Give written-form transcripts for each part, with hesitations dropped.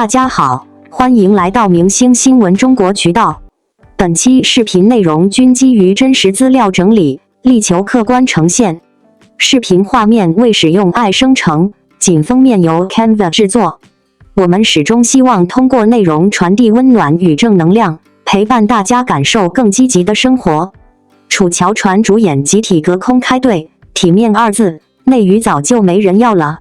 大家好，欢迎来到明星新闻中国渠道。本期视频内容均基于真实资料整理，力求客观呈现。视频画面未使用AI生成，仅封面由 Canva 制作。我们始终希望通过内容传递温暖与正能量，陪伴大家感受更积极的生活。楚乔传主演集体隔空开队，体面2字，内娱早就没人要了。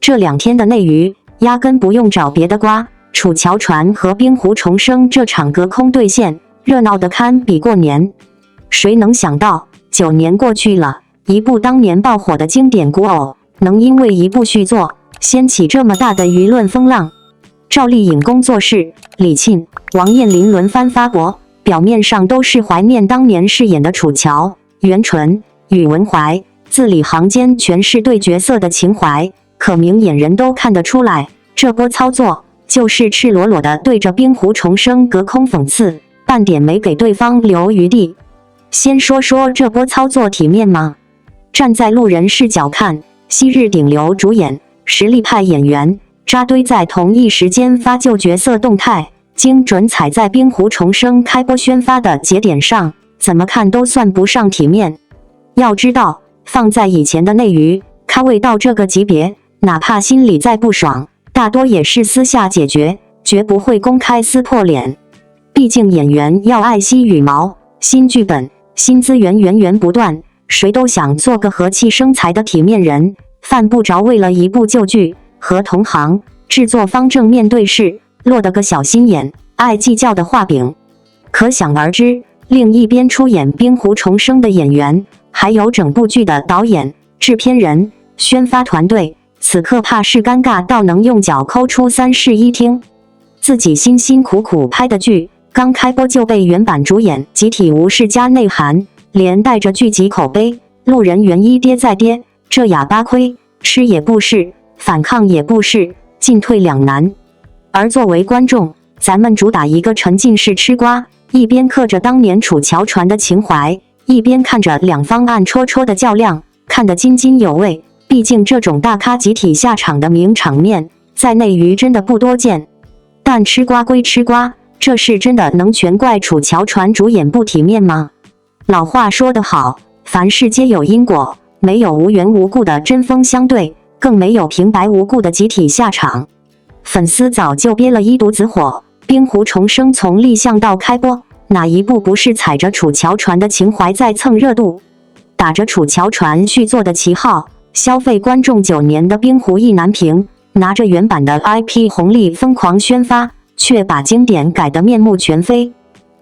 这2天的内娱压根不用找别的瓜，楚乔传和冰湖重生这场隔空对线，热闹得堪比过年。谁能想到9年过去了，一部当年爆火的经典古偶，能因为一部续作掀起这么大的舆论风浪。赵丽颖工作室、李沁、王彦霖轮番发博，表面上都是怀念当年饰演的楚乔、袁纯、宇文怀，字里行间全是对角色的情怀。可明眼人都看得出来，这波操作就是赤裸裸的对着冰湖重生隔空讽刺，半点没给对方留余地。先说说这波操作体面吗？站在路人视角看，昔日顶流主演、实力派演员扎堆在同一时间发旧角色动态，精准踩在冰湖重生开播宣发的节点上，怎么看都算不上体面。要知道，放在以前的内娱，咖位到这个级别，哪怕心里再不爽，大多也是私下解决，绝不会公开撕破脸。毕竟演员要爱惜羽毛，新剧本、新资源源源不断，谁都想做个和气生财的体面人，犯不着为了一部旧剧和同行、制作方正面对视，落得个小心眼、爱计较的画饼。可想而知，另一边出演冰湖重生的演员，还有整部剧的导演、制片人、宣发团队，此刻怕是尴尬到能用脚抠出3室1厅。自己辛辛苦苦拍的剧，刚开播就被原版主演集体无视加内涵，连带着剧集口碑、路人缘一跌再跌，这哑巴亏，吃也不是，反抗也不是，进退两难。而作为观众，咱们主打一个沉浸式吃瓜，一边嗑着当年楚乔传的情怀，一边看着两方暗戳戳的较量，看得津津有味。毕竟这种大咖集体下场的名场面，在内娱真的不多见。但吃瓜归吃瓜，这事真的能全怪楚乔传主演不体面吗？老话说得好，凡事皆有因果，没有无缘无故的针锋相对，更没有平白无故的集体下场。粉丝早就憋了一肚子火，冰湖重生从立项到开播，哪一部不是踩着楚乔传的情怀在蹭热度？打着楚乔传续作的旗号，消费观众9年的冰湖意难平，拿着原版的 IP 红利疯狂宣发，却把经典改得面目全非。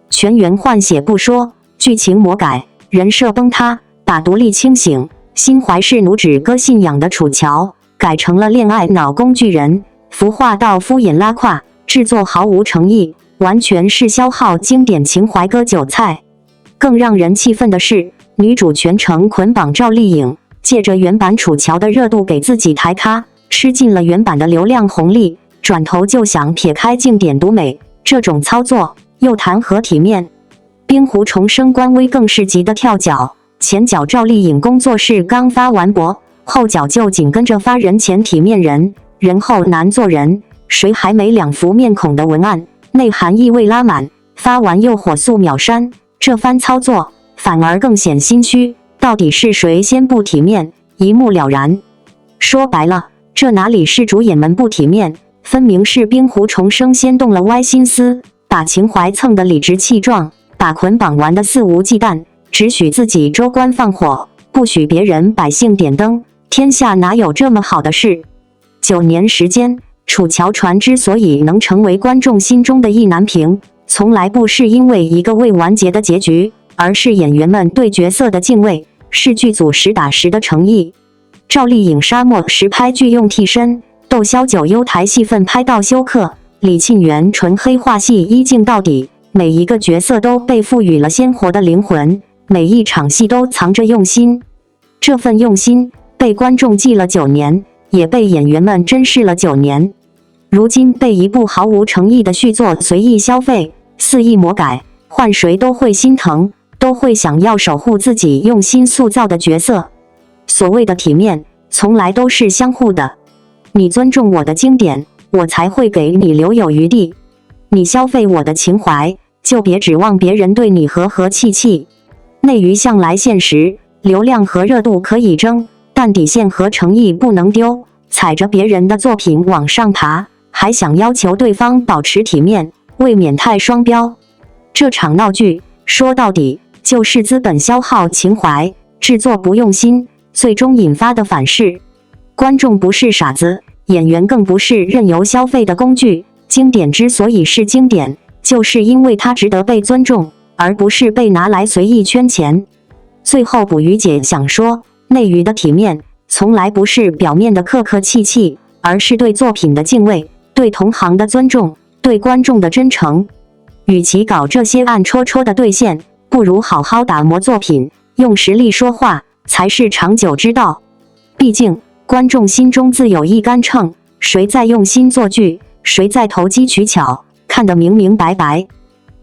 全员换血不说，剧情魔改，人设崩塌，把独立清醒、心怀是奴纸歌信仰的楚乔，改成了恋爱脑工具人，服化到敷衍拉胯，制作毫无诚意，完全是消耗经典情怀割韭菜。更让人气愤的是，女主全程捆绑赵丽颖，借着原版楚乔的热度给自己抬咖，吃尽了原版的流量红利，转头就想撇开经典独美，这种操作又谈何体面？冰湖重生官微更是急得跳脚，前脚赵丽颖工作室刚发完博，后脚就紧跟着发人前体面人，人后难做人，谁还没2幅面孔的文案，内涵意味拉满，发完又火速秒删，这番操作反而更显心虚。到底是谁先不体面，一目了然。说白了，这哪里是主演们不体面，分明是冰湖重生先动了歪心思，把情怀蹭得理直气壮，把捆绑玩得肆无忌惮，只许自己州官放火，不许别人百姓点灯，天下哪有这么好的事？9年时间，楚乔传之所以能成为观众心中的意难平，从来不是因为一个未完结的结局，而是演员们对角色的敬畏，是剧组实打实的诚意。赵丽颖沙漠实拍剧用替身，窦骁9优台戏份拍到休克，李沁袁纯黑化戏一镜到底，每一个角色都被赋予了鲜活的灵魂，每一场戏都藏着用心。这份用心被观众记了9年，也被演员们珍视了9年。如今被一部毫无诚意的续作随意消费，肆意魔改，换谁都会心疼，都会想要守护自己用心塑造的角色。所谓的体面，从来都是相互的。你尊重我的经典，我才会给你留有余地。你消费我的情怀，就别指望别人对你和和气气。内娱向来现实，流量和热度可以争，但底线和诚意不能丢。踩着别人的作品往上爬，还想要求对方保持体面，未免太双标。这场闹剧说到底就是资本消耗情怀，制作不用心，最终引发的反噬。观众不是傻子，演员更不是任由消费的工具。经典之所以是经典，就是因为它值得被尊重，而不是被拿来随意圈钱。最后捕鱼姐想说，内娱的体面从来不是表面的客客气气，而是对作品的敬畏，对同行的尊重，对观众的真诚。与其搞这些暗戳戳的兑现，不如好好打磨作品，用实力说话才是长久之道。毕竟观众心中自有一杆秤，谁在用心做剧，谁在投机取巧，看得明明白白。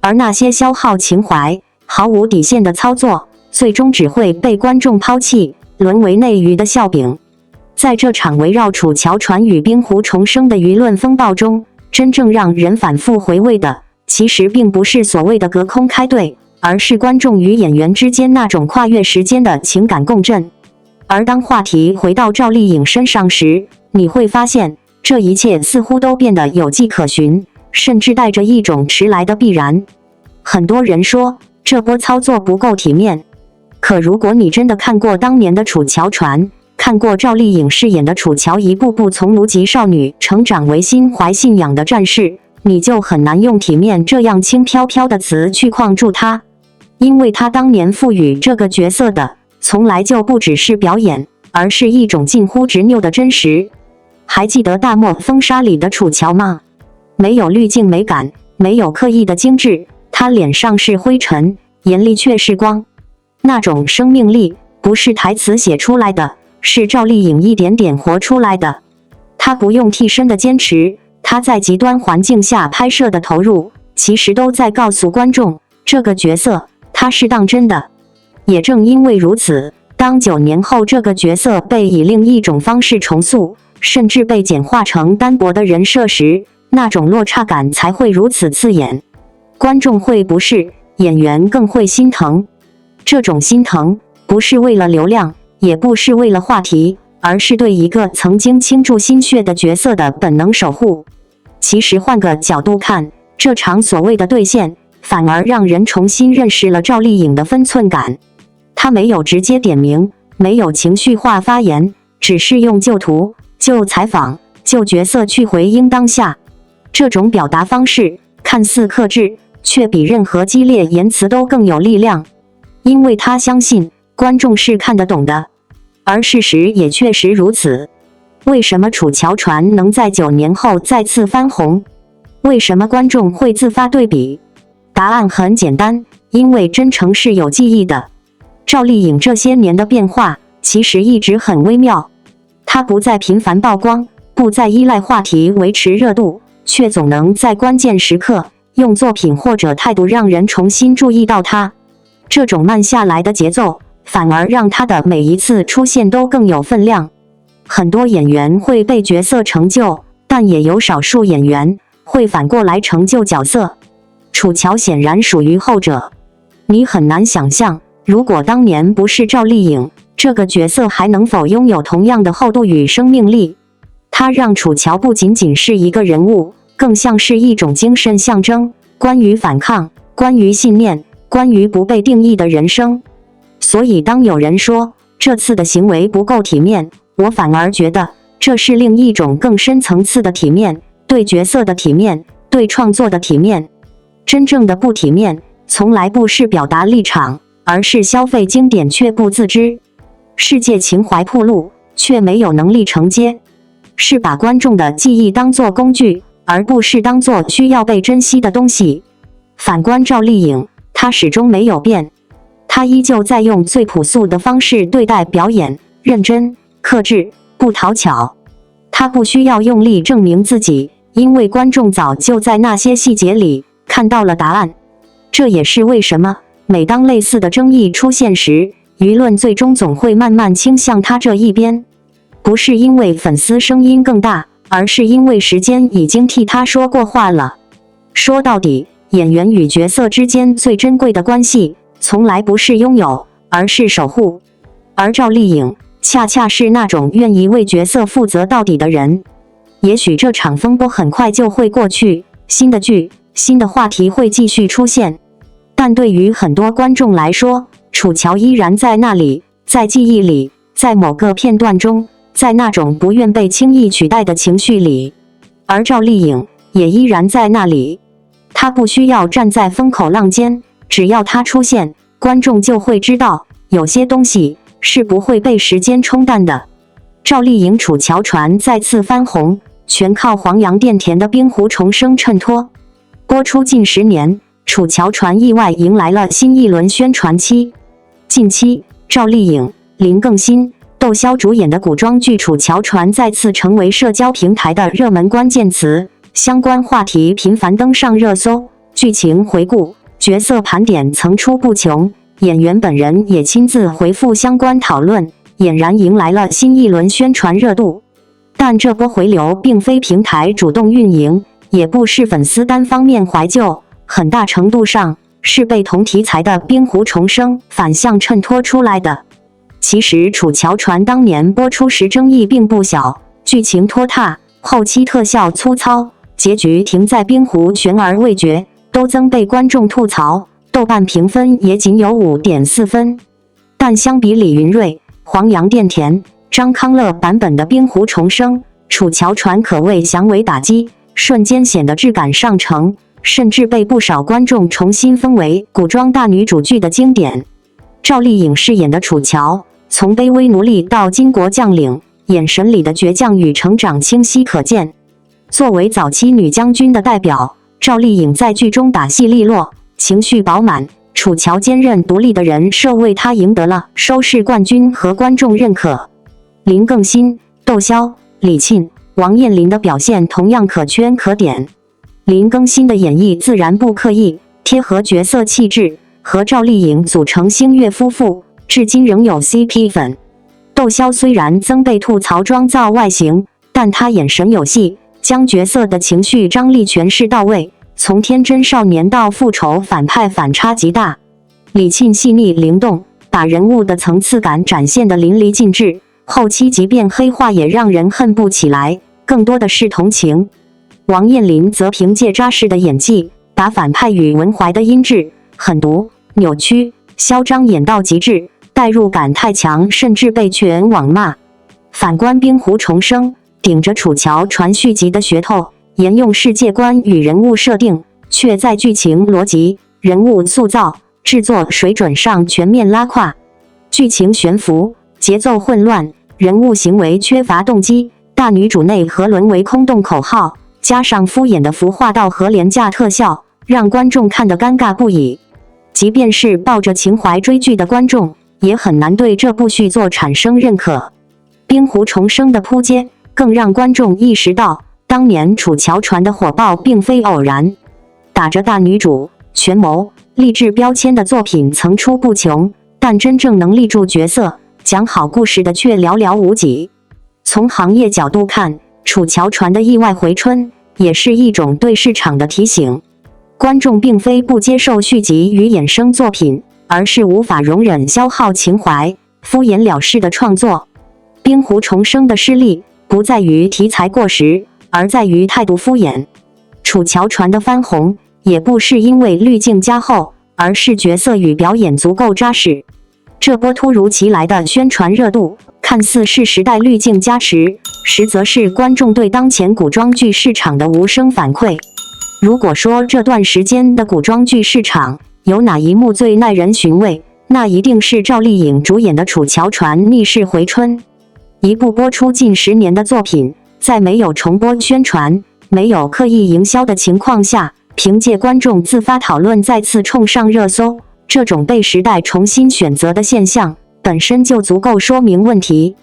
而那些消耗情怀、毫无底线的操作，最终只会被观众抛弃，沦为内娱的笑柄。在这场围绕楚乔传与冰湖重生的舆论风暴中，真正让人反复回味的，其实并不是所谓的隔空开对，而是观众与演员之间那种跨越时间的情感共振。而当话题回到赵丽颖身上时，你会发现，这一切似乎都变得有迹可循，甚至带着一种迟来的必然。很多人说，这波操作不够体面。可如果你真的看过当年的楚乔传，看过赵丽颖饰演的楚乔一步步从奴籍少女成长为心怀信仰的战士，你就很难用体面这样轻飘飘的词去框住她。因为她当年赋予这个角色的，从来就不只是表演，而是一种近乎执拗的真实。还记得大漠风沙里的楚乔吗？没有滤镜美感，没有刻意的精致，她脸上是灰尘，眼里却是光。那种生命力不是台词写出来的，是赵丽颖一点点活出来的。她不用替身的坚持，她在极端环境下拍摄的投入，其实都在告诉观众，这个角色她是当真的。也正因为如此，当9年后这个角色被以另一种方式重塑，甚至被简化成单薄的人设时，那种落差感才会如此刺眼。观众会不适，演员更会心疼。这种心疼不是为了流量，也不是为了话题，而是对一个曾经倾注心血的角色的本能守护。其实换个角度看，这场所谓的兑现，反而让人重新认识了赵丽颖的分寸感。她没有直接点名，没有情绪化发言，只是用旧图、旧采访、旧角色去回应当下。这种表达方式看似克制，却比任何激烈言辞都更有力量。因为她相信观众是看得懂的，而事实也确实如此。为什么楚乔传能在9年后再次翻红？为什么观众会自发对比？答案很简单，因为真诚是有记忆的。赵丽颖这些年的变化其实一直很微妙，她不再频繁曝光，不再依赖话题维持热度，却总能在关键时刻用作品或者态度让人重新注意到她。这种慢下来的节奏，反而让她的每一次出现都更有分量。很多演员会被角色成就，但也有少数演员会反过来成就角色。楚乔显然属于后者。你很难想象，如果当年不是赵丽颖，这个角色还能否拥有同样的厚度与生命力。她让楚乔不仅仅是一个人物，更像是一种精神象征，关于反抗，关于信念，关于不被定义的人生。所以当有人说这次的行为不够体面，我反而觉得这是另一种更深层次的体面，对角色的体面，对创作的体面。真正的不体面，从来不是表达立场，而是消费经典却不自知。世界情怀铺路，却没有能力承接。是把观众的记忆当作工具，而不是当作需要被珍惜的东西。反观赵丽颖，她始终没有变。她依旧在用最朴素的方式对待表演，认真、克制，不讨巧。她不需要用力证明自己，因为观众早就在那些细节里看到了答案。这也是为什么每当类似的争议出现时，舆论最终总会慢慢倾向她这一边。不是因为粉丝声音更大，而是因为时间已经替他说过话了。说到底，演员与角色之间最珍贵的关系，从来不是拥有，而是守护。而赵丽颖恰恰是那种愿意为角色负责到底的人。也许这场风波很快就会过去，新的剧、新的话题会继续出现，但对于很多观众来说，楚乔依然在那里，在记忆里，在某个片段中，在那种不愿被轻易取代的情绪里。而赵丽颖也依然在那里，她不需要站在风口浪尖，只要她出现，观众就会知道，有些东西是不会被时间冲淡的。赵丽颖楚乔传再次翻红，全靠黄洋钿甜的冰湖重生衬托。播出近10年，楚乔传意外迎来了新一轮宣传期。近期，赵丽颖、林更新、窦骁主演的古装剧《楚乔传》再次成为社交平台的热门关键词，相关话题频繁登上热搜，剧情回顾、角色盘点层出不穷，演员本人也亲自回复相关讨论，俨然迎来了新一轮宣传热度。但这波回流并非平台主动运营，也不是粉丝单方面怀旧，很大程度上是被同题材的冰湖重生反向衬托出来的。其实《楚乔传》当年播出时争议并不小，剧情拖沓，后期特效粗糙，结局停在冰湖悬而未决，都曾被观众吐槽，豆瓣评分也仅有 5.4 分。但相比李云瑞、黄洋钿甜、张康乐版本的冰湖重生，《楚乔传》可谓降维打击，瞬间显得质感上乘，甚至被不少观众重新封为古装大女主剧的经典。赵丽颖饰演的楚乔，从卑微奴隶到巾帼将领，眼神里的倔强与成长清晰可见。作为早期女将军的代表，赵丽颖在剧中打戏利落，情绪饱满。楚乔坚韧独立的人设为她赢得了收视冠军和观众认可。林更新、窦骁、李沁、王彦霖的表现同样可圈可点。林更新的演绎自然不刻意，贴合角色气质，和赵丽颖组成星月夫妇，至今仍有 CP 粉。窦骁虽然曾被吐槽妆造外形，但他眼神有戏，将角色的情绪张力诠释到位，从天真少年到复仇反派反差极大。李沁细腻灵动，把人物的层次感展现得淋漓尽致，后期即便黑化也让人恨不起来，更多的是同情。王彦霖则凭借扎实的演技，把反派宇文怀的阴鸷、狠毒、扭曲、嚣张演到极致，代入感太强，甚至被全网骂。反观冰湖重生，顶着楚乔传续集的噱头，沿用世界观与人物设定，却在剧情逻辑、人物塑造、制作水准上全面拉胯。剧情悬浮，节奏混乱，人物行为缺乏动机，大女主内核沦为空洞口号，加上敷衍的服化道和廉价特效，让观众看得尴尬不已。即便是抱着情怀追剧的观众，也很难对这部续作产生认可。冰湖重生的扑街，更让观众意识到，当年楚乔传的火爆并非偶然。打着大女主、权谋、励志标签的作品层出不穷，但真正能立住角色、讲好故事的却寥寥无几。从行业角度看，楚乔传的意外回春，也是一种对市场的提醒。观众并非不接受续集与衍生作品，而是无法容忍消耗情怀、敷衍了事的创作。冰湖重生的失利，不在于题材过时，而在于态度敷衍。楚乔传的翻红，也不是因为滤镜加厚，而是角色与表演足够扎实。这波突如其来的宣传热度，看似是时代滤镜加持，实则是观众对当前古装剧市场的无声反馈。如果说这段时间的古装剧市场有哪一幕最耐人寻味，那一定是赵丽颖主演的《楚乔传》逆势回春。一部播出近10年的作品，在没有重播宣传、没有刻意营销的情况下，凭借观众自发讨论再次冲上热搜，这种被时代重新选择的现象，本身就足够说明问题。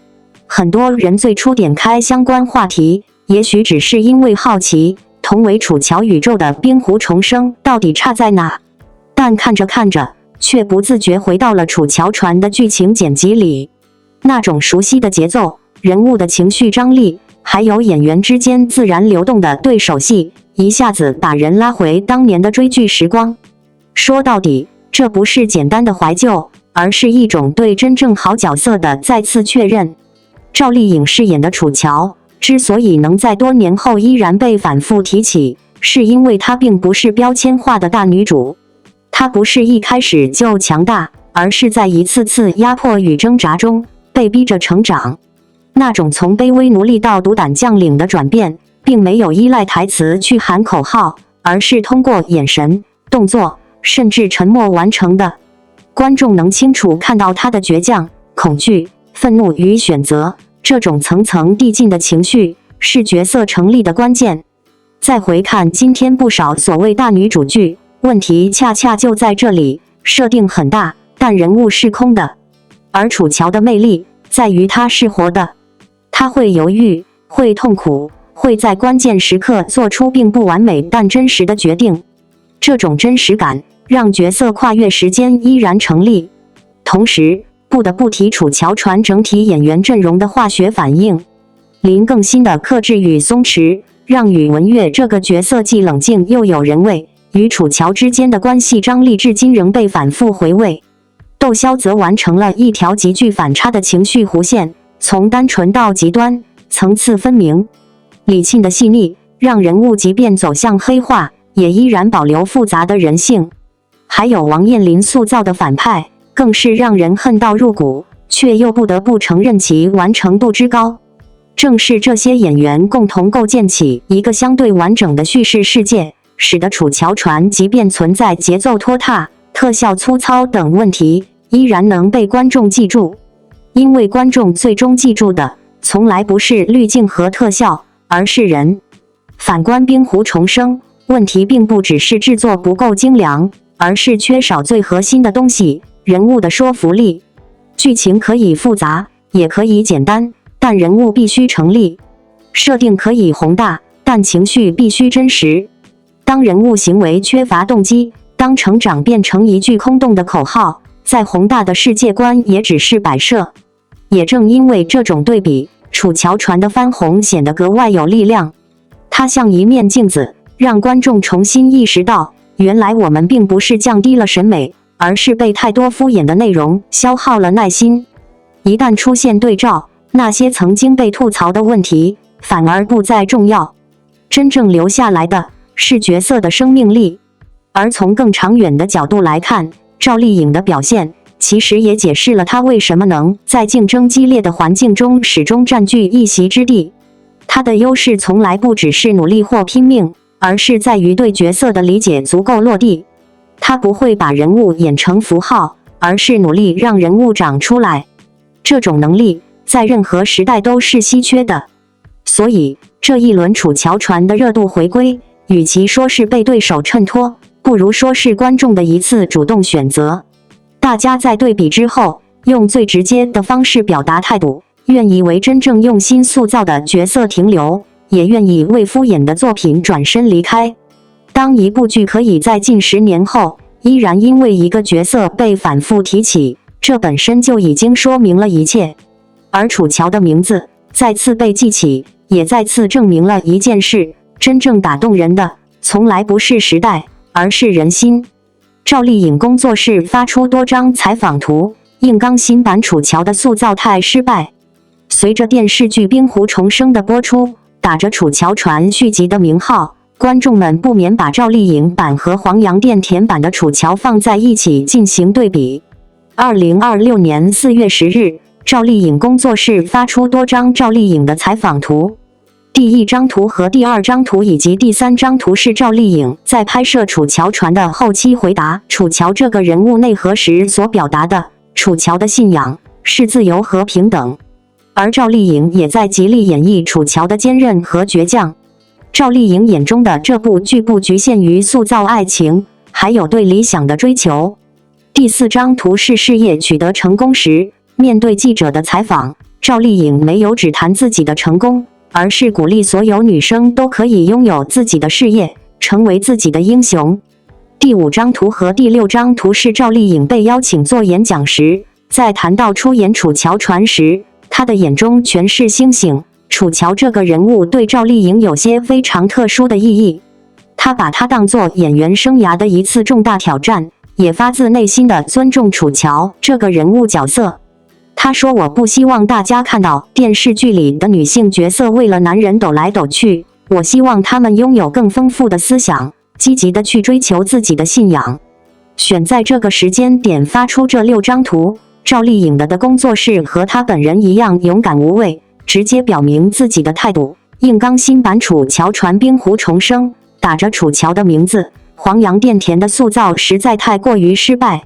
很多人最初点开相关话题，也许只是因为好奇，同为楚乔宇宙的冰湖重生到底差在哪？但看着看着，却不自觉回到了楚乔传的剧情剪辑里。那种熟悉的节奏、人物的情绪张力、还有演员之间自然流动的对手戏，一下子把人拉回当年的追剧时光。说到底，这不是简单的怀旧，而是一种对真正好角色的再次确认。赵丽颖饰演的楚乔，之所以能在多年后依然被反复提起，是因为她并不是标签化的大女主。她不是一开始就强大，而是在一次次压迫与挣扎中被逼着成长。那种从卑微奴隶到独胆将领的转变，并没有依赖台词去喊口号，而是通过眼神、动作，甚至沉默完成的。观众能清楚看到她的倔强、恐惧、愤怒与选择，这种层层递进的情绪，是角色成立的关键。再回看今天不少所谓大女主剧，问题恰恰就在这里，设定很大，但人物是空的。而楚乔的魅力在于她是活的，她会犹豫，会痛苦，会在关键时刻做出并不完美但真实的决定。这种真实感让角色跨越时间依然成立。同时，不得不提楚乔传整体演员阵容的化学反应。林更新的克制与松弛，让宇文玥这个角色既冷静又有人味，与楚乔之间的关系张力至今仍被反复回味。窦骁则完成了一条极具反差的情绪弧线，从单纯到极端，层次分明。李沁的细腻，让人物即便走向黑化，也依然保留复杂的人性。还有王彦霖塑造的反派，更是让人恨到入骨，却又不得不承认其完成度之高。正是这些演员共同构建起一个相对完整的叙事世界，使得楚乔传即便存在节奏拖沓、特效粗糙等问题，依然能被观众记住。因为观众最终记住的，从来不是滤镜和特效，而是人。反观《冰湖重生》，问题并不只是制作不够精良，而是缺少最核心的东西——人物的说服力。剧情可以复杂，也可以简单，但人物必须成立。设定可以宏大，但情绪必须真实。当人物行为缺乏动机，当成长变成一句空洞的口号，再宏大的世界观也只是摆设。也正因为这种对比，楚乔传的翻红显得格外有力量。它像一面镜子，让观众重新意识到，原来我们并不是降低了审美，而是被太多敷衍的内容消耗了耐心。一旦出现对照，那些曾经被吐槽的问题反而不再重要。真正留下来的是角色的生命力。而从更长远的角度来看，赵丽颖的表现其实也解释了她为什么能在竞争激烈的环境中始终占据一席之地。她的优势从来不只是努力或拼命，而是在于对角色的理解足够落地。她不会把人物演成符号，而是努力让人物长出来。这种能力在任何时代都是稀缺的。所以这一轮楚乔传的热度回归，与其说是被对手衬托，不如说是观众的一次主动选择。大家在对比之后，用最直接的方式表达态度，愿意为真正用心塑造的角色停留，也愿意为敷衍的作品转身离开。当一部剧可以在近10年后，依然因为一个角色被反复提起，这本身就已经说明了一切。而楚乔的名字再次被记起，也再次证明了一件事：真正打动人的，从来不是时代，而是人心。赵丽颖工作室发出多张采访图，硬刚新版楚乔的塑造太失败。随着电视剧《冰湖重生》的播出，打着楚乔传续集的名号，观众们不免把赵丽颖版和黄洋电甜版的楚乔放在一起进行对比。2026年4月10日，赵丽颖工作室发出多张赵丽颖的采访图。第1张图和第2张图以及第3张图是赵丽颖在拍摄楚乔传的后期回答楚乔这个人物内核时所表达的。楚乔的信仰是自由和平等，而赵丽颖也在极力演绎楚乔的坚韧和倔强。赵丽颖眼中的这部剧不局限于塑造爱情，还有对理想的追求。第4张图是事业取得成功时，面对记者的采访，赵丽颖没有只谈自己的成功，而是鼓励所有女生都可以拥有自己的事业，成为自己的英雄。第5张图和第6张图是赵丽颖被邀请做演讲时，在谈到出演楚乔传时，她的眼中全是星星，楚乔这个人物对赵丽颖有些非常特殊的意义。他把她当作演员生涯的一次重大挑战，也发自内心的尊重楚乔这个人物角色。他说：“我不希望大家看到电视剧里的女性角色为了男人抖来抖去，我希望她们拥有更丰富的思想，积极的去追求自己的信仰。”选在这个时间点发出这6张图，赵丽颖的工作室和她本人一样勇敢无畏，直接表明自己的态度。硬刚新版楚乔传冰湖重生，打着楚乔的名字，黄洋钿甜的塑造实在太过于失败。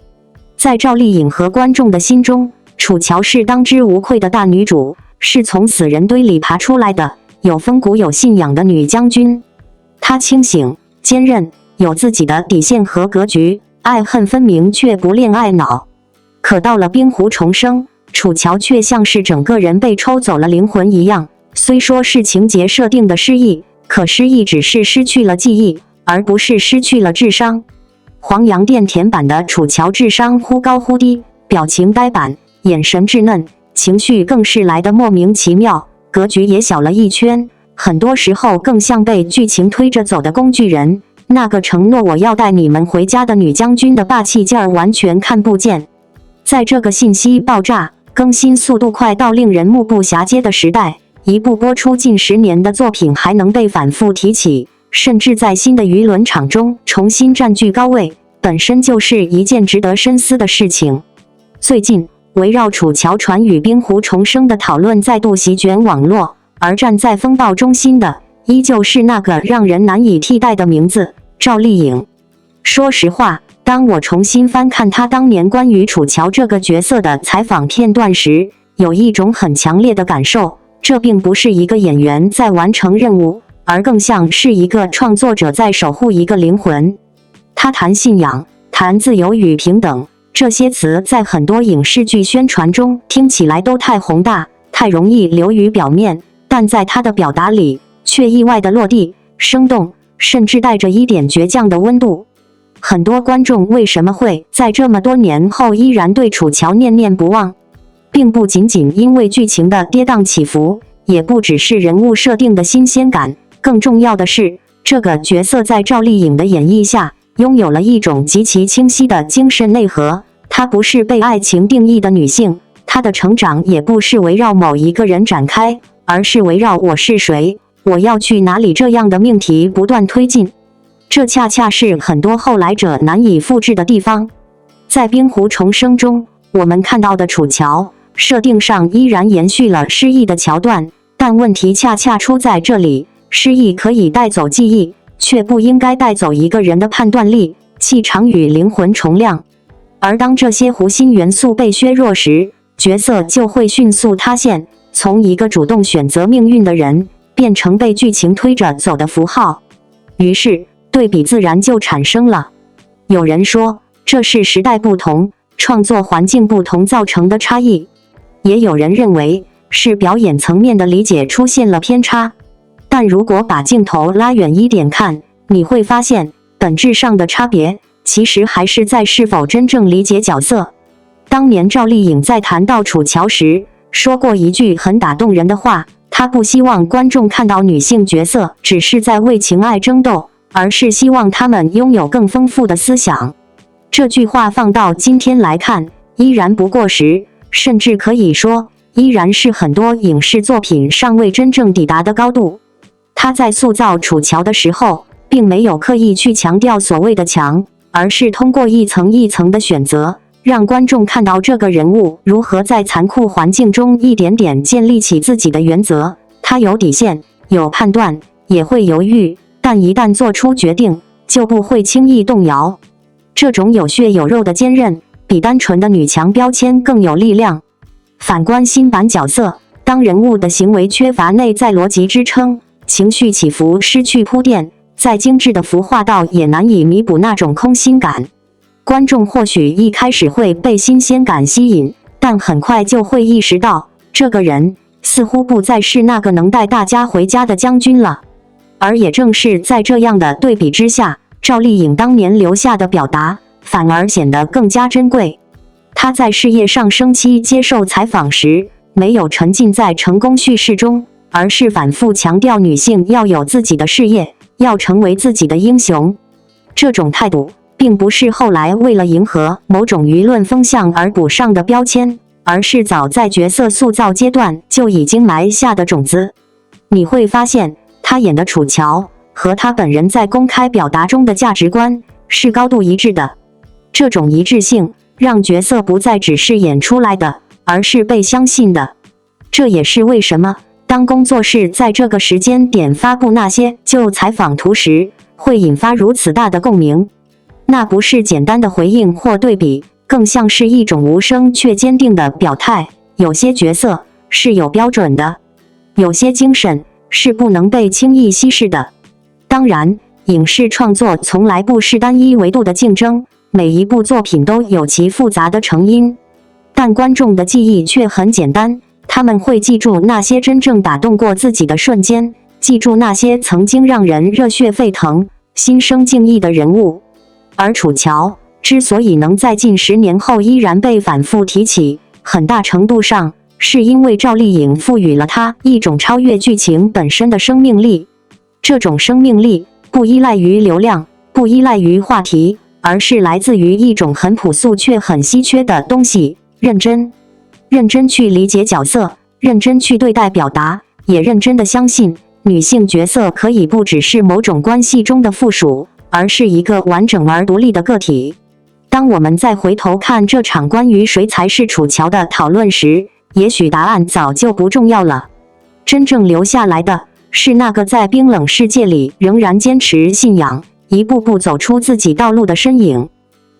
在赵丽颖和观众的心中，楚乔是当之无愧的大女主，是从死人堆里爬出来的，有风骨有信仰的女将军。她清醒、坚韧，有自己的底线和格局，爱恨分明却不恋爱脑。可到了冰湖重生，楚乔却像是整个人被抽走了灵魂一样。虽说是情节设定的失忆，可失忆只是失去了记忆，而不是失去了智商。黄洋钿甜版的楚乔智商忽高忽低，表情呆板，眼神稚嫩，情绪更是来得莫名其妙，格局也小了一圈，很多时候更像被剧情推着走的工具人。那个承诺我要带你们回家的女将军的霸气劲儿完全看不见。在这个信息爆炸、更新速度快到令人目不暇接的时代，一部播出近10年的作品还能被反复提起，甚至在新的舆论场中重新占据高位，本身就是一件值得深思的事情。最近，围绕楚乔传与冰湖重生的讨论再度席卷网络，而站在风暴中心的，依旧是那个让人难以替代的名字——赵丽颖。说实话，当我重新翻看她当年关于楚乔这个角色的采访片段时，有一种很强烈的感受，这并不是一个演员在完成任务，而更像是一个创作者在守护一个灵魂。他谈信仰，谈自由与平等，这些词在很多影视剧宣传中听起来都太宏大，太容易流于表面，但在他的表达里却意外的落地，生动，甚至带着一点倔强的温度。很多观众为什么会在这么多年后依然对楚乔念念不忘，并不仅仅因为剧情的跌宕起伏，也不只是人物设定的新鲜感，更重要的是，这个角色在赵丽颖的演绎下，拥有了一种极其清晰的精神内核。她不是被爱情定义的女性，她的成长也不是围绕某一个人展开，而是围绕我是谁，我要去哪里这样的命题不断推进。这恰恰是很多后来者难以复制的地方。在冰湖重生中，我们看到的楚乔设定上依然延续了失忆的桥段，但问题恰恰出在这里，失忆可以带走记忆，却不应该带走一个人的判断力、气场与灵魂重量。而当这些核心元素被削弱时，角色就会迅速塌陷，从一个主动选择命运的人，变成被剧情推着走的符号。于是，对比自然就产生了。有人说，这是时代不同、创作环境不同造成的差异；也有人认为，是表演层面的理解出现了偏差。但如果把镜头拉远一点看，你会发现，本质上的差别，其实还是在是否真正理解角色。当年赵丽颖在谈到楚乔时，说过一句很打动人的话，她不希望观众看到女性角色只是在为情爱争斗，而是希望她们拥有更丰富的思想。这句话放到今天来看，依然不过时，甚至可以说，依然是很多影视作品尚未真正抵达的高度。她在塑造楚乔的时候，并没有刻意去强调所谓的强，而是通过一层一层的选择，让观众看到这个人物如何在残酷环境中一点点建立起自己的原则。他有底线，有判断，也会犹豫，但一旦做出决定，就不会轻易动摇。这种有血有肉的坚韧，比单纯的女强标签更有力量。反观新版角色，当人物的行为缺乏内在逻辑支撑，情绪起伏失去铺垫，再精致的服化道也难以弥补那种空心感。观众或许一开始会被新鲜感吸引，但很快就会意识到，这个人似乎不再是那个能带大家回家的将军了。而也正是在这样的对比之下，赵丽颖当年留下的表达反而显得更加珍贵。她在事业上升期接受采访时，没有沉浸在成功叙事中，而是反复强调女性要有自己的事业，要成为自己的英雄。这种态度并不是后来为了迎合某种舆论风向而补上的标签，而是早在角色塑造阶段就已经埋下的种子。你会发现，他演的楚乔和他本人在公开表达中的价值观是高度一致的。这种一致性让角色不再只是演出来的，而是被相信的。这也是为什么当工作室在这个时间点发布那些旧采访图时，会引发如此大的共鸣。那不是简单的回应或对比，更像是一种无声却坚定的表态。有些角色是有标准的，有些精神是不能被轻易稀释的。当然，影视创作从来不是单一维度的竞争，每一部作品都有其复杂的成因。但观众的记忆却很简单，他们会记住那些真正打动过自己的瞬间，记住那些曾经让人热血沸腾、心生敬意的人物。而楚乔之所以能在近10年后依然被反复提起，很大程度上是因为赵丽颖赋予了她一种超越剧情本身的生命力。这种生命力不依赖于流量，不依赖于话题，而是来自于一种很朴素却很稀缺的东西：认真。认真去理解角色，认真去对待表达，也认真地相信女性角色可以不只是某种关系中的附属，而是一个完整而独立的个体。当我们再回头看这场关于谁才是楚乔的讨论时，也许答案早就不重要了。真正留下来的是那个在冰冷世界里仍然坚持信仰，一步步走出自己道路的身影，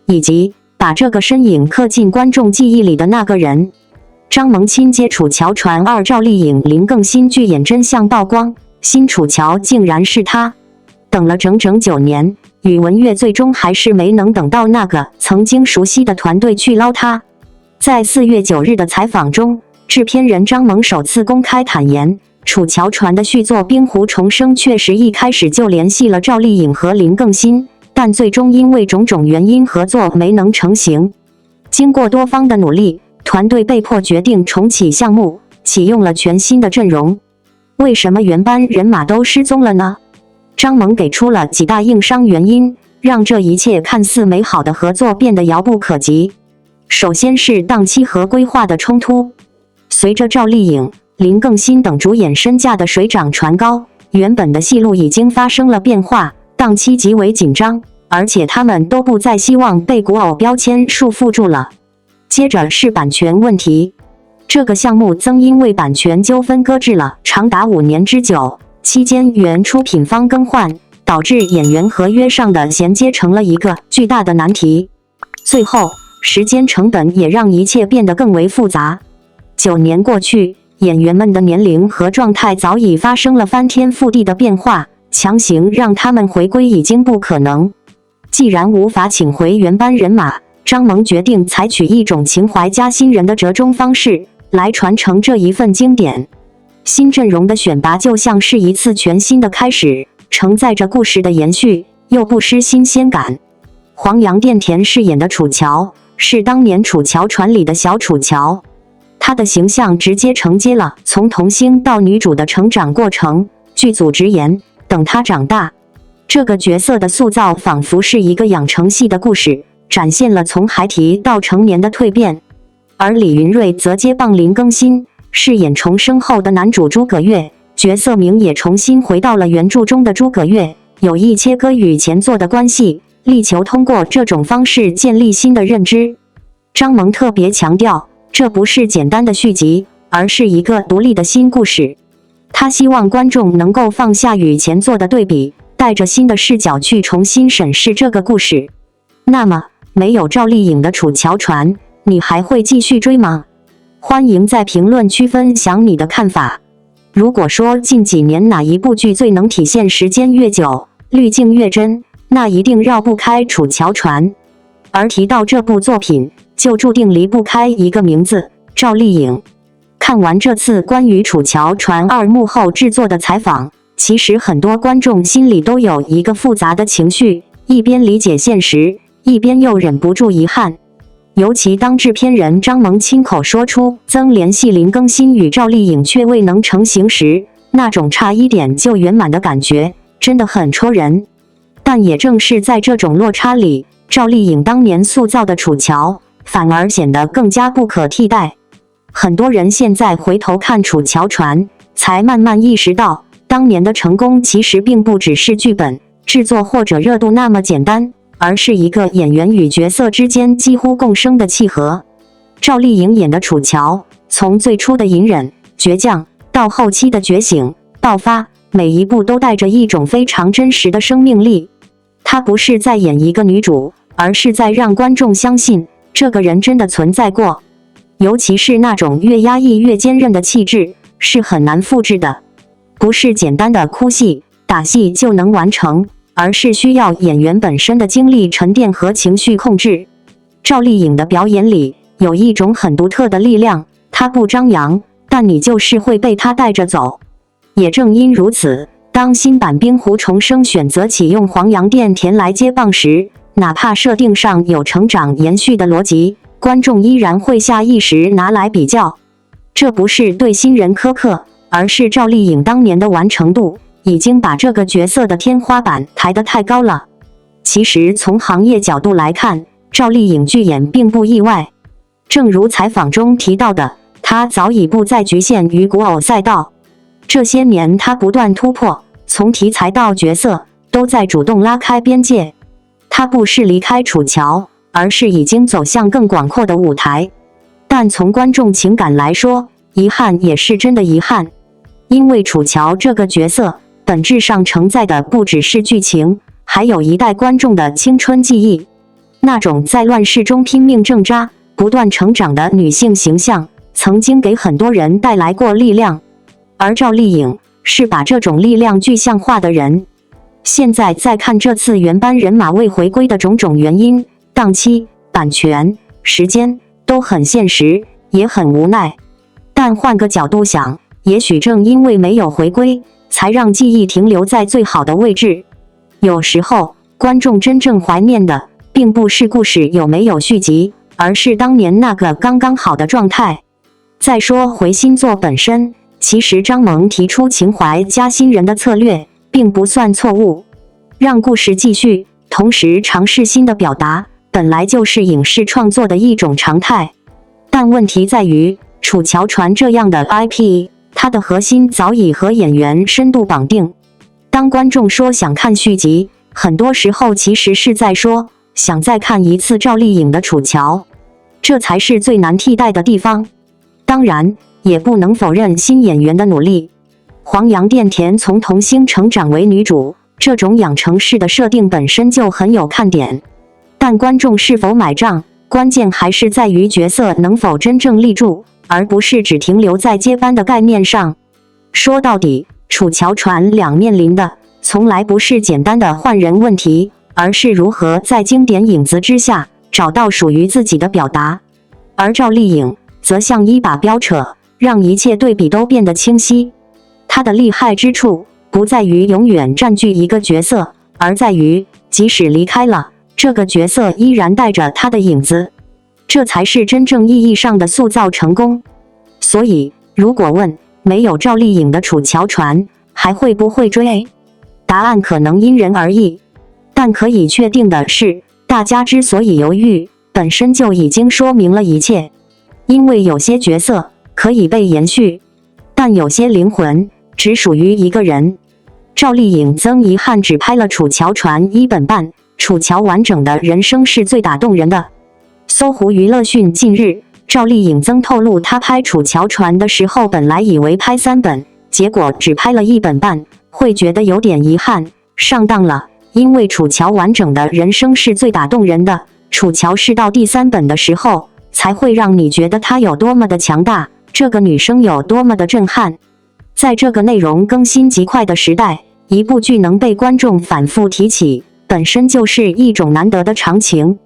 以及把这个身影刻进观众记忆里的那个人。张萌亲接楚乔传2，赵丽颖、林更新剧演真相曝光，新楚乔竟然是他。等了整整9年，宇文玥最终还是没能等到那个曾经熟悉的团队去捞他。在4月9日的采访中，制片人张萌首次公开坦言，楚乔传的续作《冰湖重生》确实一开始就联系了赵丽颖和林更新，但最终因为种种原因合作没能成型。经过多方的努力，团队被迫决定重启项目，启用了全新的阵容。为什么原班人马都失踪了呢？张萌给出了几大硬伤原因，让这一切看似美好的合作变得遥不可及。首先是档期和规划的冲突。随着赵丽颖、林更新等主演身价的水涨船高，原本的戏路已经发生了变化，档期极为紧张，而且他们都不再希望被古偶标签束缚住了。接着是版权问题，这个项目曾因为版权纠纷搁置了长达5年之久，期间原出品方更换，导致演员合约上的衔接成了一个巨大的难题。最后，时间成本也让一切变得更为复杂。9年过去，演员们的年龄和状态早已发生了翻天覆地的变化，强行让他们回归已经不可能。既然无法请回原班人马，张萌决定采取一种情怀加新人的折中方式来传承这一份经典。新阵容的选拔就像是一次全新的开始，承载着故事的延续，又不失新鲜感。黄杨钿甜饰演的楚乔是当年《楚乔传》里的小楚乔，她的形象直接承接了从童星到女主的成长过程。剧组直言，等她长大，这个角色的塑造仿佛是一个养成系的故事，展现了从孩提到成年的蜕变。而李云瑞则接棒林更新，饰演重生后的男主诸葛亮，角色名也重新回到了原著中的诸葛亮，有意切割与前作的关系，力求通过这种方式建立新的认知。张萌特别强调，这不是简单的续集，而是一个独立的新故事。他希望观众能够放下与前作的对比，带着新的视角去重新审视这个故事。那么，没有赵丽颖的《楚乔传》，你还会继续追吗？欢迎在评论区分享你的看法。如果说近几年哪一部剧最能体现时间越久，滤镜越真，那一定绕不开《楚乔传》。而提到这部作品，就注定离不开一个名字：赵丽颖。看完这次关于《楚乔传2》幕后制作的采访，其实很多观众心里都有一个复杂的情绪，一边理解现实，一边又忍不住遗憾。尤其当制片人张萌亲口说出曾联系林更新与赵丽颖却未能成行时，那种差一点就圆满的感觉，真的很戳人。但也正是在这种落差里，赵丽颖当年塑造的楚乔，反而显得更加不可替代。很多人现在回头看《楚乔传》，才慢慢意识到，当年的成功其实并不只是剧本、制作或者热度那么简单，而是一个演员与角色之间几乎共生的契合。赵丽颖演的楚乔，从最初的隐忍、倔强，到后期的觉醒、爆发，每一步都带着一种非常真实的生命力。她不是在演一个女主，而是在让观众相信，这个人真的存在过。尤其是那种越压抑越坚韧的气质，是很难复制的。不是简单的哭戏、打戏就能完成，而是需要演员本身的精力沉淀和情绪控制。赵丽颖的表演里有一种很独特的力量，她不张扬，但你就是会被她带着走。也正因如此，当新版《冰湖重生》选择启用黄洋钿甜来接棒时，哪怕设定上有成长延续的逻辑，观众依然会下意识拿来比较。这不是对新人苛刻，而是赵丽颖当年的完成度已经把这个角色的天花板抬得太高了。其实从行业角度来看，赵丽颖拒演并不意外。正如采访中提到的，她早已不再局限于古偶赛道。这些年她不断突破，从题材到角色都在主动拉开边界。她不是离开楚乔，而是已经走向更广阔的舞台。但从观众情感来说，遗憾也是真的遗憾。因为楚乔这个角色本质上承载的不只是剧情，还有一代观众的青春记忆。那种在乱世中拼命挣扎、不断成长的女性形象，曾经给很多人带来过力量。而赵丽颖是把这种力量具象化的人。现在再看这次原班人马未回归的种种原因，档期、版权、时间都很现实，也很无奈。但换个角度想，也许正因为没有回归，才让记忆停留在最好的位置。有时候，观众真正怀念的，并不是故事有没有续集，而是当年那个刚刚好的状态。再说回新作本身，其实张萌提出情怀加新人的策略，并不算错误。让故事继续，同时尝试新的表达，本来就是影视创作的一种常态。但问题在于，楚乔传这样的 IP， 它的核心早已和演员深度绑定。当观众说想看续集，很多时候其实是在说想再看一次赵丽颖的楚乔，这才是最难替代的地方。当然，也不能否认新演员的努力。黄洋钿甜从童星成长为女主，这种养成式的设定本身就很有看点。但观众是否买账，关键还是在于角色能否真正立住，而不是只停留在接班的概念上。说到底，楚乔传两面临的从来不是简单的换人问题，而是如何在经典影子之下找到属于自己的表达。而赵丽颖则像一把标尺，让一切对比都变得清晰。她的厉害之处不在于永远占据一个角色，而在于即使离开了，这个角色依然带着她的影子。这才是真正意义上的塑造成功。所以，如果问没有赵丽颖的楚乔传还会不会追？答案可能因人而异。但可以确定的是，大家之所以犹豫，本身就已经说明了一切。因为有些角色可以被延续，但有些灵魂只属于一个人。赵丽颖曾遗憾只拍了楚乔传1本半，楚乔完整的人生是最打动人的。搜狐娱乐讯近日，赵丽颖曾透露她拍楚乔传的时候本来以为拍3本，结果只拍了1本半，会觉得有点遗憾，上当了。因为楚乔完整的人生是最打动人的，楚乔是到第3本的时候才会让你觉得她有多么的强大，这个女生有多么的震撼。在这个内容更新极快的时代，一部剧能被观众反复提起，本身就是一种难得的常情。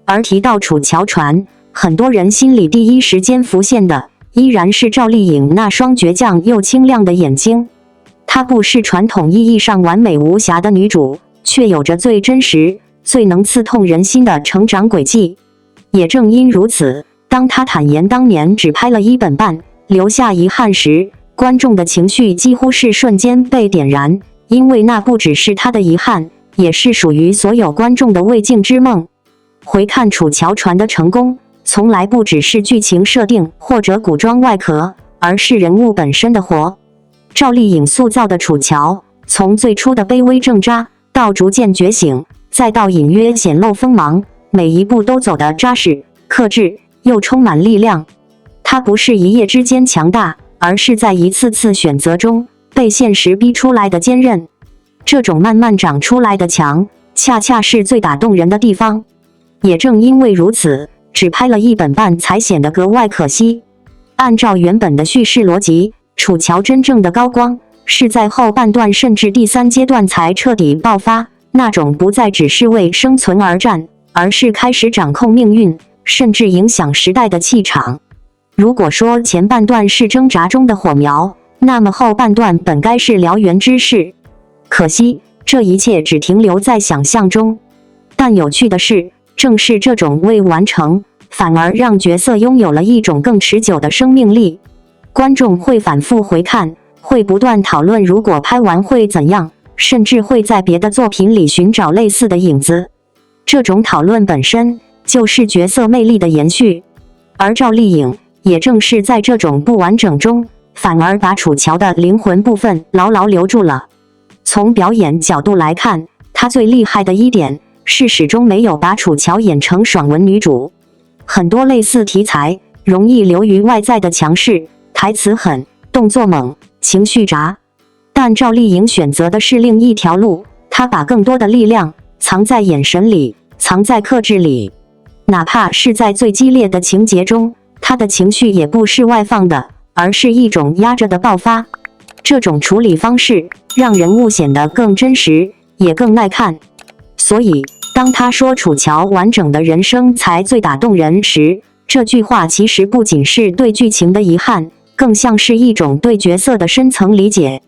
而提到楚乔传，很多人心里第一时间浮现的依然是赵丽颖那双倔强又清亮的眼睛。她不是传统意义上完美无瑕的女主，却有着最真实、最能刺痛人心的成长轨迹。也正因如此，当她坦言当年只拍了1本半，留下遗憾时，观众的情绪几乎是瞬间被点燃，因为那不只是他的遗憾，也是属于所有观众的未竟之梦。回看楚乔传的成功，从来不只是剧情设定或者古装外壳，而是人物本身的活。赵丽颖塑造的楚乔，从最初的卑微挣扎，到逐渐觉醒，再到隐约显露锋芒，每一步都走得扎实、克制，又充满力量。他不是一夜之间强大，而是在一次次选择中被现实逼出来的坚韧。这种慢慢长出来的强，恰恰是最打动人的地方。也正因为如此，只拍了1本半才显得格外可惜。按照原本的叙事逻辑，楚乔真正的高光是在后半段甚至第3阶段才彻底爆发，那种不再只是为生存而战，而是开始掌控命运，甚至影响时代的气场。如果说前半段是挣扎中的火苗，那么后半段本该是燎原之势。可惜，这一切只停留在想象中。但有趣的是，正是这种未完成，反而让角色拥有了一种更持久的生命力。观众会反复回看，会不断讨论如果拍完会怎样，甚至会在别的作品里寻找类似的影子。这种讨论本身就是角色魅力的延续。而赵丽颖也正是在这种不完整中，反而把楚乔的灵魂部分牢牢留住了。从表演角度来看，她最厉害的一点是始终没有把楚乔演成爽文女主。很多类似题材容易流于外在的强势，台词狠，动作猛，情绪杂。但赵丽颖选择的是另一条路，她把更多的力量藏在眼神里，藏在克制里。哪怕是在最激烈的情节中，她的情绪也不是外放的，而是一种压着的爆发。这种处理方式让人物显得更真实，也更耐看。所以，当他说楚乔完整的人生才最打动人时，这句话其实不仅是对剧情的遗憾，更像是一种对角色的深层理解。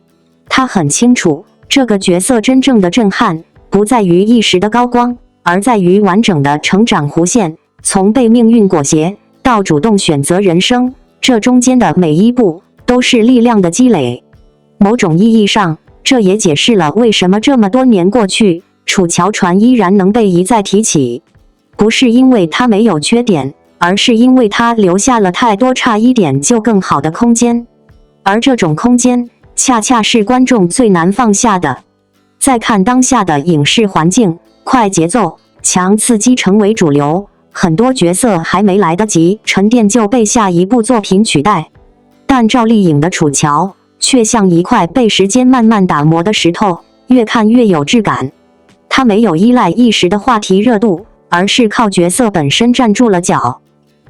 他很清楚，这个角色真正的震撼不在于一时的高光，而在于完整的成长弧线，从被命运裹挟到主动选择人生，这中间的每一步都是力量的积累。某种意义上，这也解释了为什么这么多年过去，楚乔传依然能被一再提起。不是因为它没有缺点，而是因为它留下了太多差一点就更好的空间。而这种空间，恰恰是观众最难放下的。再看当下的影视环境，快节奏、强刺激成为主流，很多角色还没来得及沉淀就被下一部作品取代。但赵丽颖的楚乔却像一块被时间慢慢打磨的石头，越看越有质感。它没有依赖一时的话题热度，而是靠角色本身站住了脚。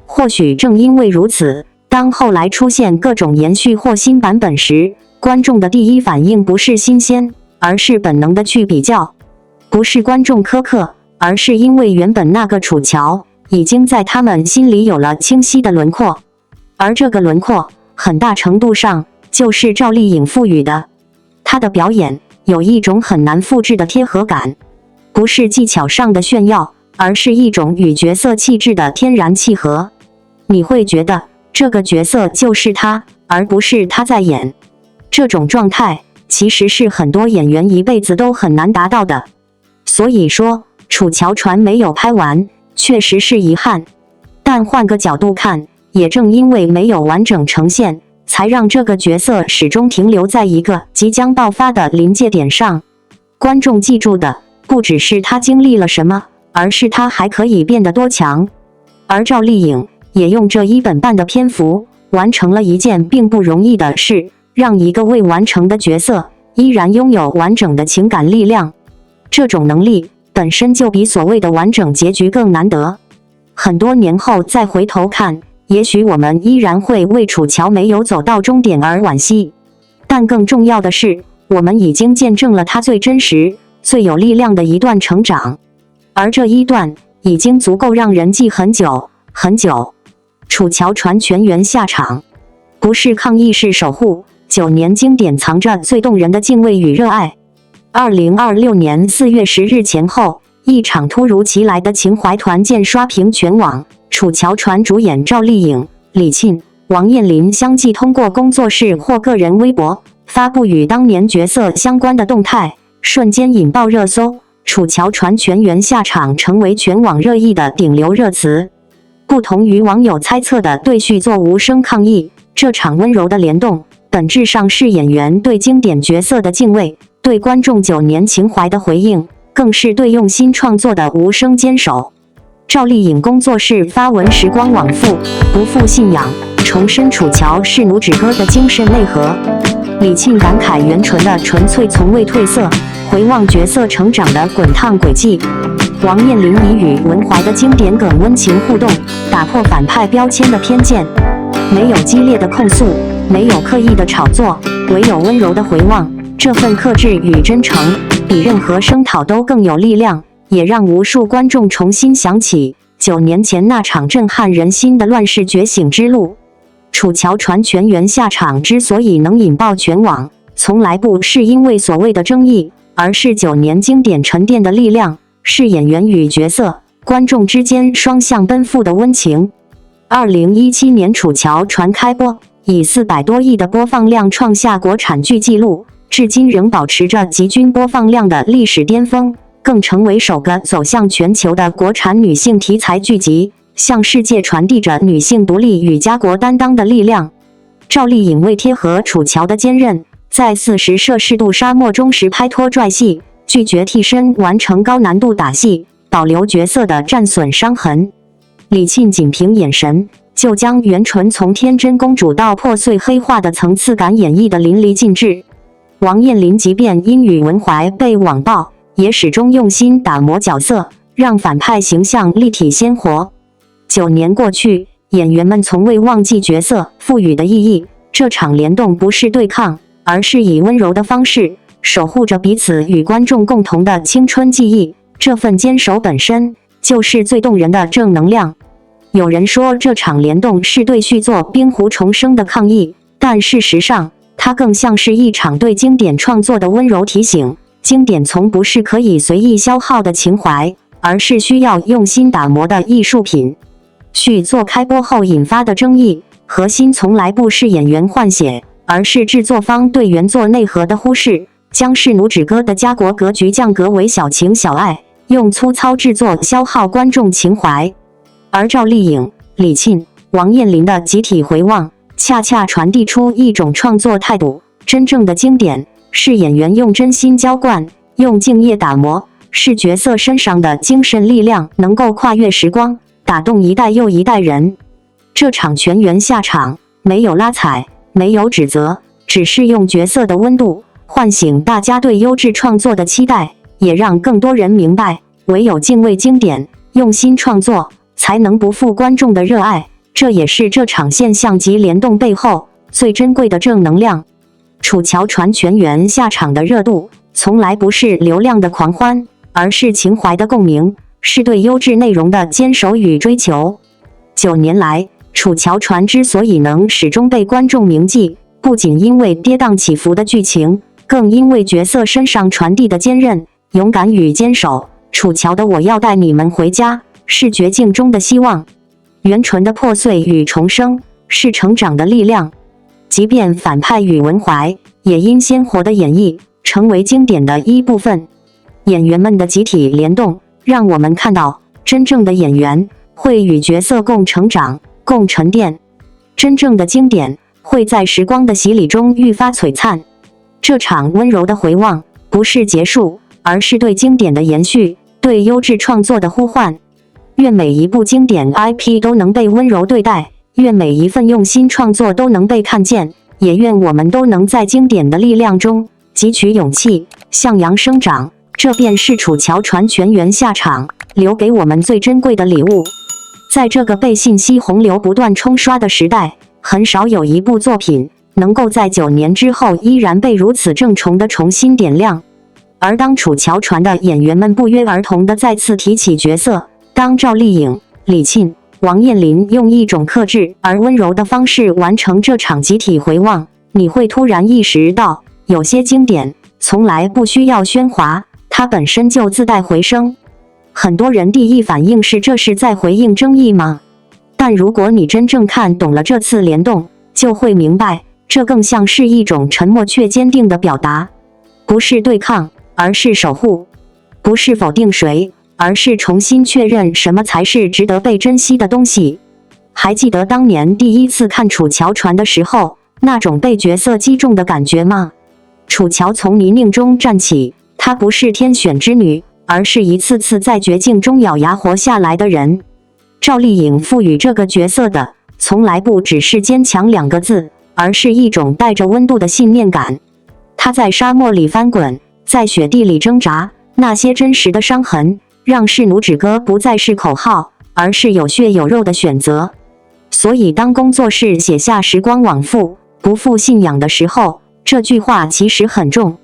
或许正因为如此，当后来出现各种延续或新版本时，观众的第一反应不是新鲜，而是本能的去比较。不是观众苛刻，而是因为原本那个楚乔已经在他们心里有了清晰的轮廓。而这个轮廓，很大程度上就是赵丽颖赋予的。她的表演有一种很难复制的贴合感，不是技巧上的炫耀，而是一种与角色气质的天然契合。你会觉得这个角色就是他，而不是他在演。这种状态其实是很多演员一辈子都很难达到的。所以说，楚乔传没有拍完，确实是遗憾。但换个角度看，也正因为没有完整呈现，才让这个角色始终停留在一个即将爆发的临界点上。观众记住的不只是他经历了什么，而是他还可以变得多强。而赵丽颖也用这1本半的篇幅，完成了一件并不容易的事，让一个未完成的角色依然拥有完整的情感力量。这种能力本身就比所谓的完整结局更难得。很多年后再回头看，也许我们依然会为楚乔没有走到终点而惋惜，但更重要的是，我们已经见证了他最真实、最有力量的一段成长。而这一段已经足够让人记很久很久。楚乔传全员下场，不是抗议，是守护。9年经典藏着最动人的敬畏与热爱。2026年4月10日前后，一场突如其来的情怀团建刷屏全网。楚乔传主演赵丽颖、李沁、王彦霖相继通过工作室或个人微博发布与当年角色相关的动态，瞬间引爆热搜。楚乔传全员下场成为全网热议的顶流热词。不同于网友猜测的对续作无声抗议，这场温柔的联动本质上是演员对经典角色的敬畏，对观众9年情怀的回应，更是对用心创作的无声坚守。赵丽颖工作室发文时光往复，不负信仰，重申楚乔是弩指歌的精神内核。李沁感慨袁纯的纯粹从未褪色，回望角色成长的滚烫轨迹。王彦霖以与文怀的经典梗温情互动，打破反派标签的偏见。没有激烈的控诉，没有刻意的炒作，唯有温柔的回望。这份克制与真诚，比任何声讨都更有力量，也让无数观众重新想起9年前那场震撼人心的乱世觉醒之路。楚乔传全员下场之所以能引爆全网，从来不是因为所谓的争议，而是9年经典沉淀的力量，是演员与角色、观众之间双向奔赴的温情。2017年楚乔传开播，以400多亿的播放量创下国产剧纪录，至今仍保持着极均播放量的历史巅峰，更成为首个走向全球的国产女性题材剧集，向世界传递着女性独立与家国担当的力量。赵丽颖为贴合楚乔的坚韧，在40摄氏度沙漠中实拍拖拽戏，拒绝替身完成高难度打戏，保留角色的战损伤痕。李沁仅凭眼神，就将袁纯从天真公主到破碎黑化的层次感演绎得淋漓尽致。王彦霖即便因与文怀被网暴，也始终用心打磨角色，让反派形象立体鲜活。9年过去，演员们从未忘记角色赋予的意义。这场联动不是对抗，而是以温柔的方式守护着彼此与观众共同的青春记忆。这份坚守本身就是最动人的正能量。有人说这场联动是对续作冰湖重生的抗议，但事实上，它更像是一场对经典创作的温柔提醒。经典从不是可以随意消耗的情怀，而是需要用心打磨的艺术品。续作开播后引发的争议，核心从来不是演员换血，而是制作方对原作内核的忽视，将是弩指歌的家国格局降格为小情小爱，用粗糙制作消耗观众情怀。而赵丽颖、李沁、王彦霖的集体回望，恰恰传递出一种创作态度：真正的经典是演员用真心浇灌，用敬业打磨，是角色身上的精神力量能够跨越时光，打动一代又一代人。这场全员下场，没有拉踩，没有指责，只是用角色的温度唤醒大家对优质创作的期待，也让更多人明白，唯有敬畏经典，用心创作，才能不负观众的热爱。这也是这场现象级联动背后最珍贵的正能量。楚乔传全员下场的热度，从来不是流量的狂欢，而是情怀的共鸣，是对优质内容的坚守与追求。9年来，楚乔传之所以能始终被观众铭记，不仅因为跌宕起伏的剧情，更因为角色身上传递的坚韧、勇敢与坚守。楚乔的《我要带你们回家》是绝境中的希望，袁纯的破碎与重生是成长的力量。即便反派与文怀，也因鲜活的演绎成为经典的一部分。演员们的集体联动，让我们看到真正的演员会与角色共成长、共沉淀。真正的经典会在时光的洗礼中愈发璀璨。这场温柔的回望，不是结束，而是对经典的延续，对优质创作的呼唤。愿每一部经典 IP 都能被温柔对待，愿每一份用心创作都能被看见，也愿我们都能在经典的力量中汲取勇气，向阳生长。这便是楚乔传全员下场留给我们最珍贵的礼物。在这个被信息洪流不断冲刷的时代，很少有一部作品能够在9年之后依然被如此郑重地重新点亮。而当楚乔传的演员们不约而同地再次提起角色，当赵丽颖、李沁、王彦霖用一种克制而温柔的方式完成这场集体回望，你会突然意识到，有些经典从来不需要喧哗，它本身就自带回声。很多人第一反应是这是在回应争议吗？但如果你真正看懂了这次联动，就会明白，这更像是一种沉默却坚定的表达，不是对抗，而是守护；不是否定谁，而是重新确认什么才是值得被珍惜的东西。还记得当年第一次看楚乔传的时候，那种被角色击中的感觉吗？楚乔从泥泞中站起，她不是天选之女，而是一次次在绝境中咬牙活下来的人。赵丽颖赋予这个角色的，从来不只是坚强2个字，而是一种带着温度的信念感。她在沙漠里翻滚，在雪地里挣扎，那些真实的伤痕，让是奴止歌不再是口号，而是有血有肉的选择。所以当工作室写下时光往复，不负信仰的时候，这句话其实很重。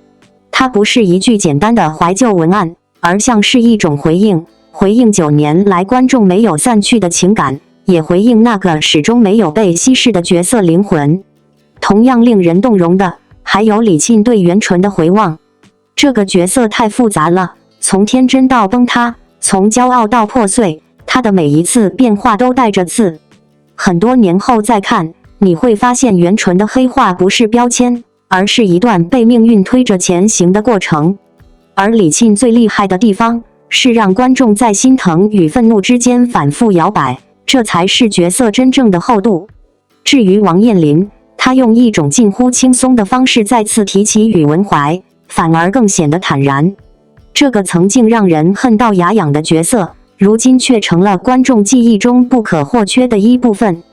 它不是一句简单的怀旧文案，而像是一种回应，回应9年来观众没有散去的情感，也回应那个始终没有被稀释的角色灵魂。同样令人动容的，还有李沁对袁纯的回望。这个角色太复杂了，从天真到崩塌，从骄傲到破碎，他的每一次变化都带着刺。很多年后再看，你会发现袁纯的黑化不是标签，而是一段被命运推着前行的过程。而李沁最厉害的地方，是让观众在心疼与愤怒之间反复摇摆，这才是角色真正的厚度。至于王彦霖，他用一种近乎轻松的方式再次提起宇文怀，反而更显得坦然。这个曾经让人恨到牙痒的角色，如今却成了观众记忆中不可或缺的一部分。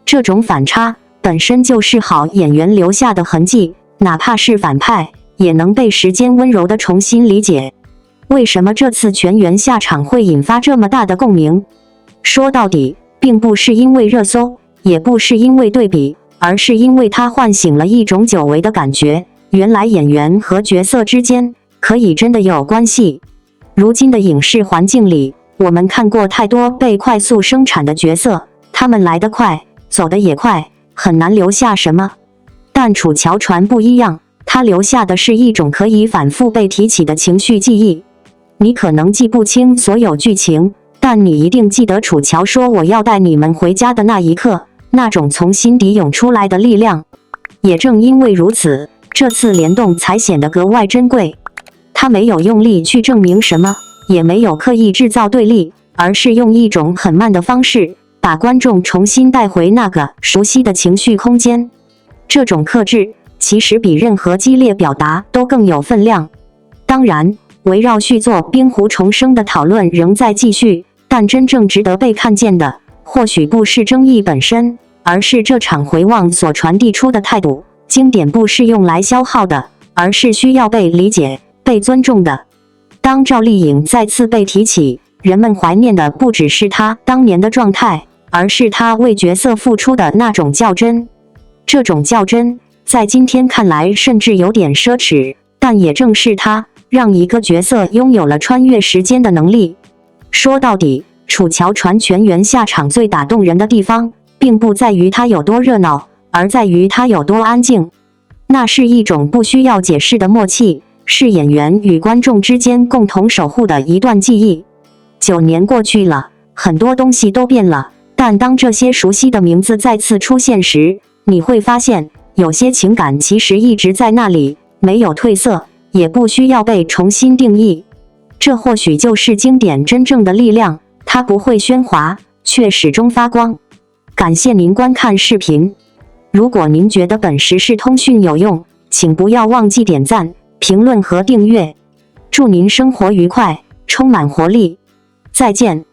这种反差本身就是好演员留下的痕迹，哪怕是反派，也能被时间温柔地重新理解。为什么这次全员下场会引发这么大的共鸣？说到底，并不是因为热搜，也不是因为对比，而是因为它唤醒了一种久违的感觉。原来演员和角色之间可以真的有关系。如今的影视环境里，我们看过太多被快速生产的角色，他们来得快，走得也快，很难留下什么。但楚乔传不一样，它留下的是一种可以反复被提起的情绪记忆。你可能记不清所有剧情，但你一定记得楚乔说我要带你们回家的那一刻，那种从心底涌出来的力量。也正因为如此，这次联动才显得格外珍贵。他没有用力去证明什么，也没有刻意制造对立，而是用一种很慢的方式，把观众重新带回那个熟悉的情绪空间。这种克制，其实比任何激烈表达都更有分量。当然，围绕续作《冰湖重生》的讨论仍在继续，但真正值得被看见的，或许不是争议本身，而是这场回望所传递出的态度。经典不是用来消耗的，而是需要被理解、被尊重的。当赵丽颖再次被提起，人们怀念的不只是她当年的状态，而是她为角色付出的那种较真。这种较真，在今天看来甚至有点奢侈，但也正是它让一个角色拥有了穿越时间的能力。说到底，楚乔传全员下场最打动人的地方，并不在于它有多热闹，而在于它有多安静。那是一种不需要解释的默契，是演员与观众之间共同守护的一段记忆。9年过去了，很多东西都变了，但当这些熟悉的名字再次出现时，你会发现，有些情感其实一直在那里，没有褪色，也不需要被重新定义。这或许就是经典真正的力量，它不会喧哗，却始终发光。感谢您观看视频。如果您觉得本时事通讯有用，请不要忘记点赞、评论和订阅。祝您生活愉快，充满活力。再见。